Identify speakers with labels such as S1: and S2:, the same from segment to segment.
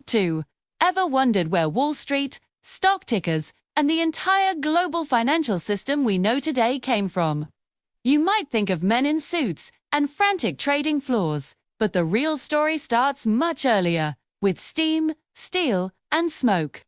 S1: 2. Ever wondered where Wall Street, stock tickers, and the entire global financial system we know today came from? You might think of men in suits and frantic trading floors, but the real story starts much earlier, with steam, steel, and smoke.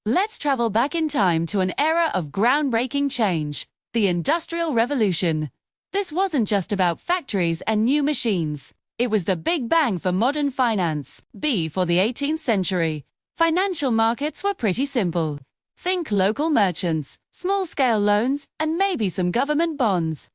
S1: Let's travel back in time to an era of groundbreaking change, the Industrial Revolution. This wasn't just about factories and new machines. It was the Big Bang for modern finance. For the 18th century, financial markets were pretty simple. Think local merchants, small-scale loans, and maybe some government bonds.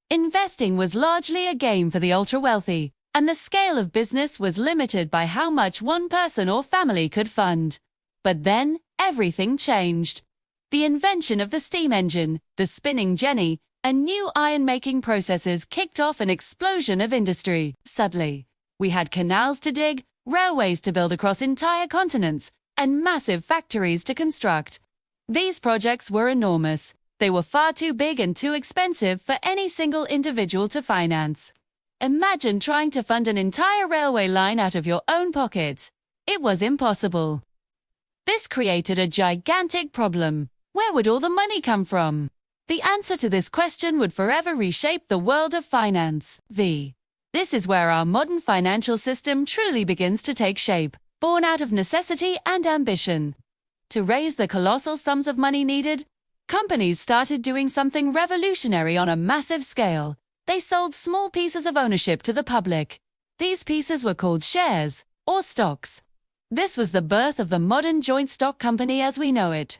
S1: Investing was largely a game for the ultra-wealthy, and the scale of business was limited by how much one person or family could fund. But then, everything changed. The invention of the steam engine, the spinning jenny, and new iron-making processes kicked off an explosion of industry. Suddenly, we had canals to dig, railways to build across entire continents, and massive factories to construct. These projects were enormous. They were far too big and too expensive for any single individual to finance. Imagine trying to fund an entire railway line out of your own pocket. It was impossible. This created a gigantic problem. Where would all the money come from? The answer to this question would forever reshape the world of finance. This is where our modern financial system truly begins to take shape, born out of necessity and ambition. To raise the colossal sums of money needed, companies started doing something revolutionary on a massive scale. They sold small pieces of ownership to the public. These pieces were called shares, or stocks. This was the birth of the modern joint stock company as we know it.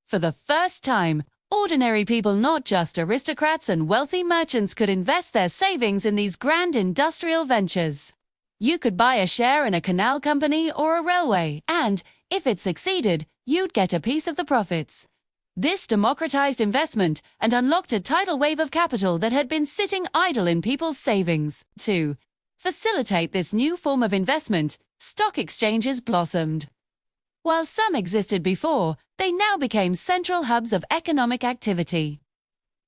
S1: For the first time, ordinary people, not just aristocrats and wealthy merchants, could invest their savings in these grand industrial ventures. You could buy a share in a canal company or a railway, and, if it succeeded, you'd get a piece of the profits. This democratized investment and unlocked a tidal wave of capital that had been sitting idle in people's savings. To facilitate this new form of investment, stock exchanges blossomed. While some existed before, they now became central hubs of economic activity.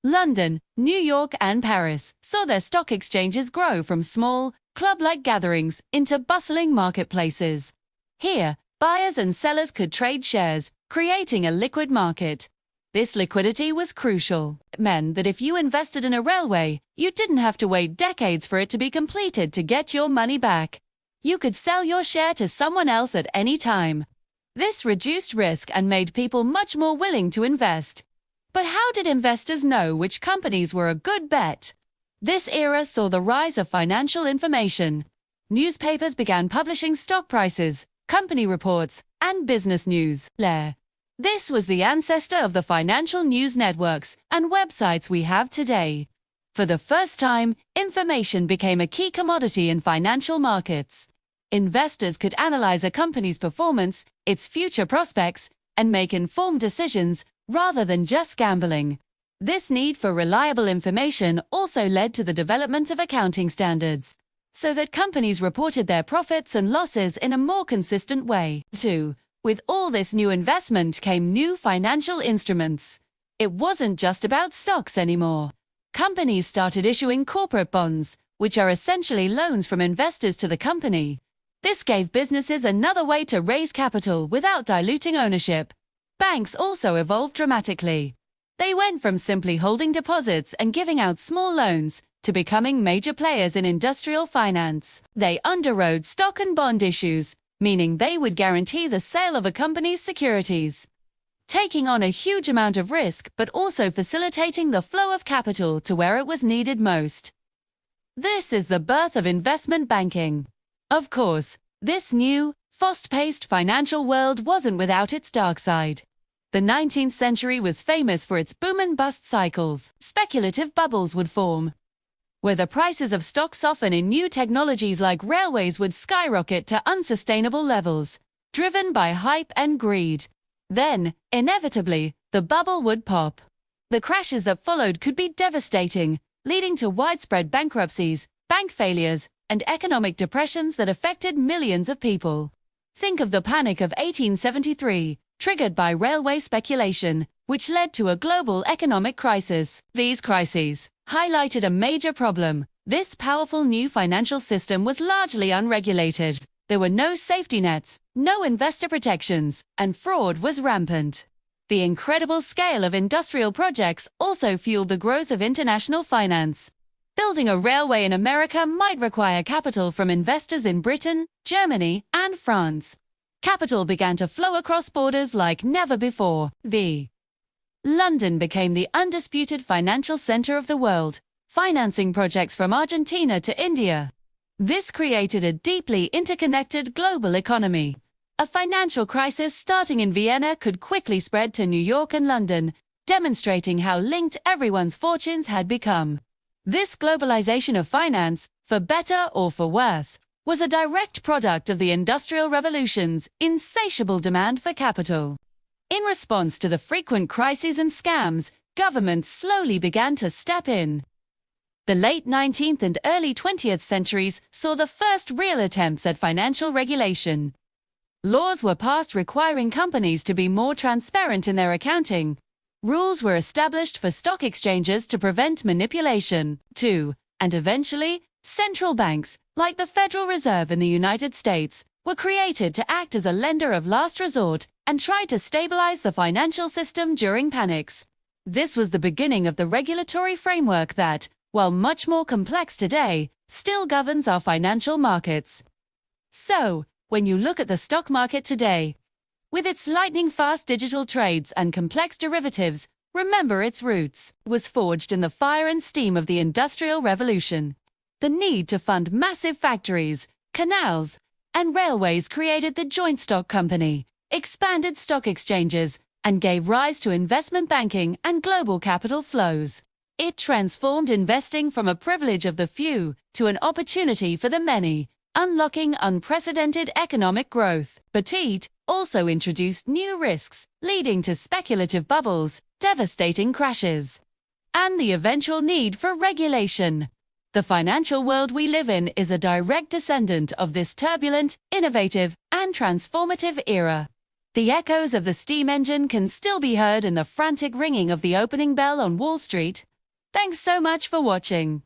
S1: London, New York, and Paris saw their stock exchanges grow from small, club-like gatherings into bustling marketplaces. Here, buyers and sellers could trade shares, creating a liquid market. This liquidity was crucial. It meant that if you invested in a railway, you didn't have to wait decades for it to be completed to get your money back. You could sell your share to someone else at any time. This reduced risk and made people much more willing to invest. But how did investors know which companies were a good bet? This era saw the rise of financial information. Newspapers began publishing stock prices, company reports, and business news. This was the ancestor of the financial news networks and websites we have today. For the first time, information became a key commodity in financial markets. Investors could analyze a company's performance, its future prospects, and make informed decisions rather than just gambling. This need for reliable information also led to the development of accounting standards, so that companies reported their profits and losses in a more consistent way. With all this new investment came new financial instruments. It wasn't just about stocks anymore. Companies started issuing corporate bonds, which are essentially loans from investors to the company. This gave businesses another way to raise capital without diluting ownership. Banks also evolved dramatically. They went from simply holding deposits and giving out small loans to becoming major players in industrial finance. They underwrote stock and bond issues, meaning they would guarantee the sale of a company's securities, taking on a huge amount of risk but also facilitating the flow of capital to where it was needed most. This is the birth of investment banking. Of course, this new, fast-paced financial world wasn't without its dark side. The 19th century was famous for its boom and bust cycles. Speculative bubbles would form, where the prices of stocks often in new technologies like railways would skyrocket to unsustainable levels, driven by hype and greed. Then, inevitably, the bubble would pop. The crashes that followed could be devastating, leading to widespread bankruptcies, bank failures, and economic depressions that affected millions of people. Think of the Panic of 1873, triggered by railway speculation, which led to a global economic crisis. These crises highlighted a major problem. This powerful new financial system was largely unregulated. There were no safety nets, no investor protections, and fraud was rampant. The incredible scale of industrial projects also fueled the growth of international finance. Building a railway in America might require capital from investors in Britain, Germany, and France. Capital began to flow across borders like never before. London became the undisputed financial center of the world, financing projects from Argentina to India. This created a deeply interconnected global economy. A financial crisis starting in Vienna could quickly spread to New York and London, demonstrating how linked everyone's fortunes had become. This globalization of finance, for better or for worse, was a direct product of the Industrial Revolution's insatiable demand for capital. In response to the frequent crises and scams, governments slowly began to step in. The late 19th and early 20th centuries saw the first real attempts at financial regulation. Laws were passed requiring companies to be more transparent in their accounting. Rules were established for stock exchanges to prevent manipulation, too, and eventually, central banks, like the Federal Reserve in the United States, were created to act as a lender of last resort and try to stabilize the financial system during panics. This was the beginning of the regulatory framework that, while much more complex today, still governs our financial markets. So, when you look at the stock market today, with its lightning-fast digital trades and complex derivatives, remember its roots was forged in the fire and steam of the Industrial Revolution. The need to fund massive factories, canals, and railways created the joint stock company, expanded stock exchanges, and gave rise to investment banking and global capital flows. It transformed investing from a privilege of the few to an opportunity for the many, unlocking unprecedented economic growth. But it also introduced new risks, leading to speculative bubbles, devastating crashes, and the eventual need for regulation. The financial world we live in is a direct descendant of this turbulent, innovative, and transformative era. The echoes of the steam engine can still be heard in the frantic ringing of the opening bell on Wall Street. Thanks so much for watching.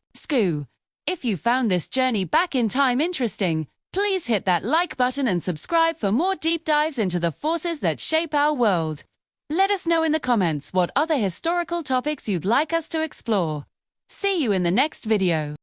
S1: If you found this journey back in time interesting, please hit that like button and subscribe for more deep dives into the forces that shape our world. Let us know in the comments what other historical topics you'd like us to explore. See you in the next video.